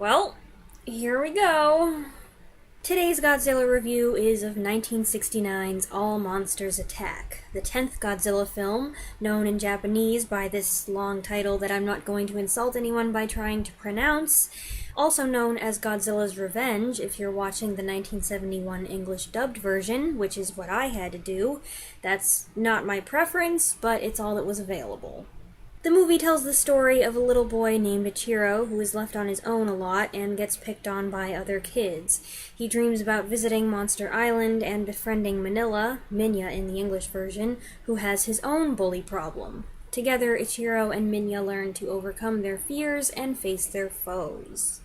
Well, here we go. Today's Godzilla review is of 1969's All Monsters Attack, the 10th Godzilla film, known in Japanese by this long title that I'm not going to insult anyone by trying to pronounce, also known as Godzilla's Revenge if you're watching the 1971 English dubbed version, which is what I had to do. That's not my preference, but it's all that was available. The movie tells the story of a little boy named Ichiro who is left on his own a lot and gets picked on by other kids. He dreams about visiting Monster Island and befriending Manila, Minya in the English version, who has his own bully problem. Together, Ichiro and Minya learn to overcome their fears and face their foes.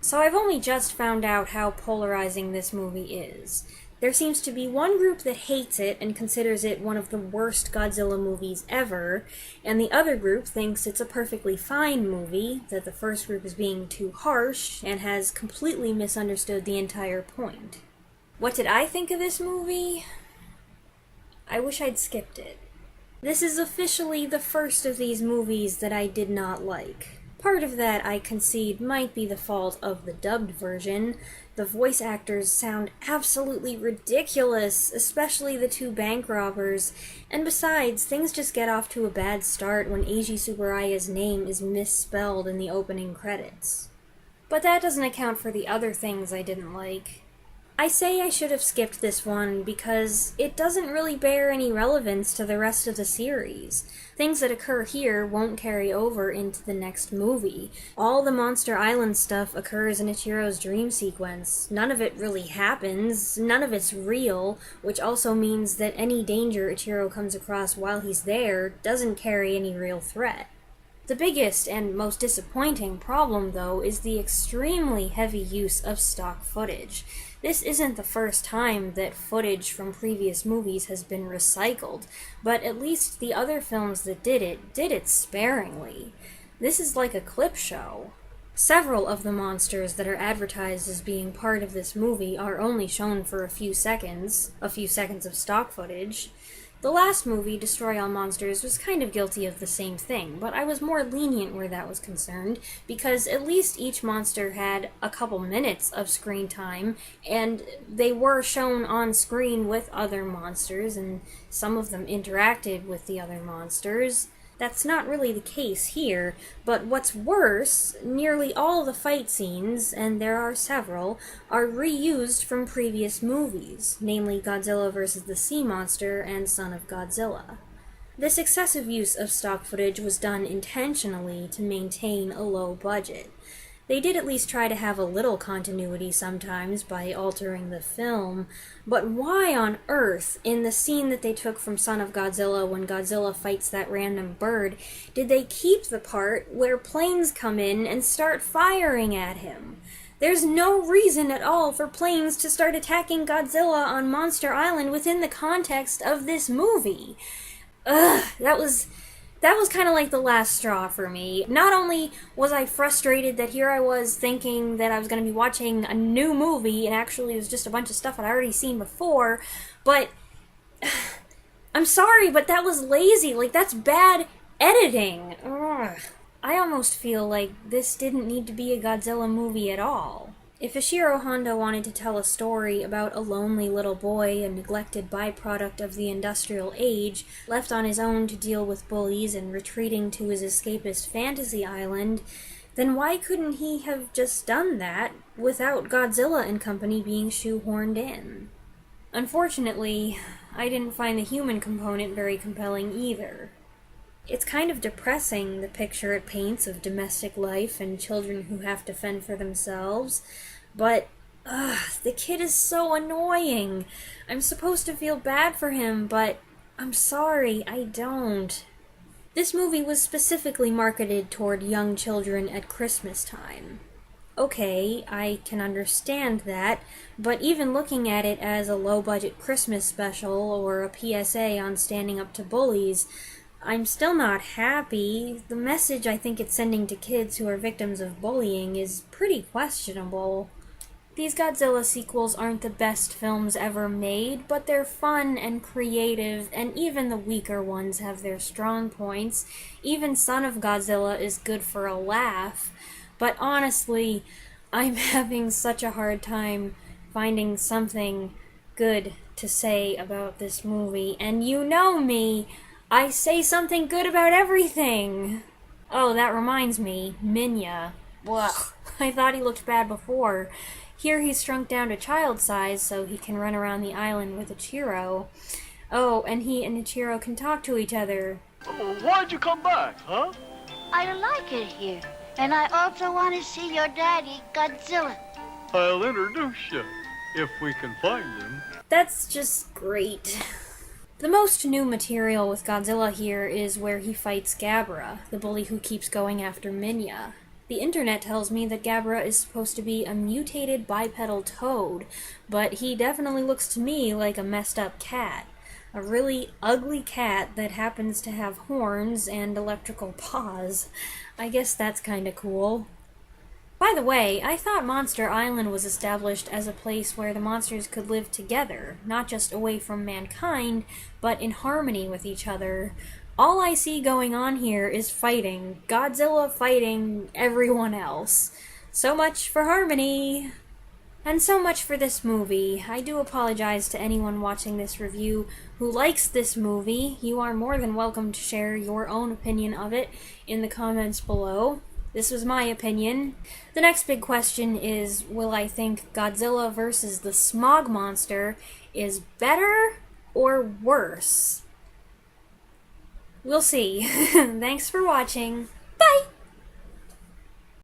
So I've only just found out how polarizing this movie is. There seems to be one group that hates it and considers it one of the worst Godzilla movies ever, and the other group thinks it's a perfectly fine movie, that the first group is being too harsh, and has completely misunderstood the entire point. What did I think of this movie? I wish I'd skipped it. This is officially the first of these movies that I did not like. Part of that, I concede, might be the fault of the dubbed version. The voice actors sound absolutely ridiculous, especially the two bank robbers. And besides, things just get off to a bad start when Eiji Tsuburaya's name is misspelled in the opening credits. But that doesn't account for the other things I didn't like. I say I should have skipped this one because it doesn't really bear any relevance to the rest of the series. Things that occur here won't carry over into the next movie. All the Monster Island stuff occurs in Ichiro's dream sequence. None of it really happens, none of it's real, which also means that any danger Ichiro comes across while he's there doesn't carry any real threat. The biggest and most disappointing problem, though, is the extremely heavy use of stock footage. This isn't the first time that footage from previous movies has been recycled, but at least the other films that did it sparingly. This is like a clip show. Several of the monsters that are advertised as being part of this movie are only shown for a few seconds of stock footage. The last movie, Destroy All Monsters, was kind of guilty of the same thing, but I was more lenient where that was concerned, because at least each monster had a couple minutes of screen time, and they were shown on screen with other monsters, and some of them interacted with the other monsters. That's not really the case here, but what's worse, nearly all the fight scenes, and there are several, are reused from previous movies, namely Godzilla vs. the Sea Monster and Son of Godzilla. This excessive use of stock footage was done intentionally to maintain a low budget. They did at least try to have a little continuity sometimes by altering the film, but why on earth, in the scene that they took from Son of Godzilla when Godzilla fights that random bird, did they keep the part where planes come in and start firing at him? There's no reason at all for planes to start attacking Godzilla on Monster Island within the context of this movie. That was kind of like the last straw for me. Not only was I frustrated that here I was thinking that I was going to be watching a new movie, and actually it was just a bunch of stuff I'd already seen before, but I'm sorry, but that was lazy. Like, that's bad editing. Ugh. I almost feel like this didn't need to be a Godzilla movie at all. If Ishiro Honda wanted to tell a story about a lonely little boy, a neglected byproduct of the industrial age, left on his own to deal with bullies and retreating to his escapist fantasy island, then why couldn't he have just done that without Godzilla and company being shoehorned in? Unfortunately, I didn't find the human component very compelling either. It's kind of depressing, the picture it paints of domestic life and children who have to fend for themselves, but, the kid is so annoying. I'm supposed to feel bad for him, but I'm sorry, I don't. This movie was specifically marketed toward young children at Christmas time. Okay, I can understand that, but even looking at it as a low-budget Christmas special or a PSA on standing up to bullies, I'm still not happy. The message I think it's sending to kids who are victims of bullying is pretty questionable. These Godzilla sequels aren't the best films ever made, but they're fun and creative, and even the weaker ones have their strong points. Even Son of Godzilla is good for a laugh. But honestly, I'm having such a hard time finding something good to say about this movie, and you know me, I say something good about everything! Oh, that reminds me, Minya. Ugh, I thought he looked bad before. Here he's shrunk down to child size so he can run around the island with Ichiro. Oh, and he and Ichiro can talk to each other. Oh, why'd you come back, huh? I like it here. And I also want to see your daddy, Godzilla. I'll introduce you, if we can find him. That's just great. The most new material with Godzilla here is where he fights Gabra, the bully who keeps going after Minya. The internet tells me that Gabra is supposed to be a mutated bipedal toad, but he definitely looks to me like a messed up cat. A really ugly cat that happens to have horns and electrical paws. I guess that's kinda cool. By the way, I thought Monster Island was established as a place where the monsters could live together, not just away from mankind, but in harmony with each other. All I see going on here is fighting. Godzilla fighting everyone else. So much for harmony! And so much for this movie. I do apologize to anyone watching this review who likes this movie. You are more than welcome to share your own opinion of it in the comments below. This was my opinion. The next big question is, will I think Godzilla vs. the Smog Monster is better or worse? We'll see. Thanks for watching.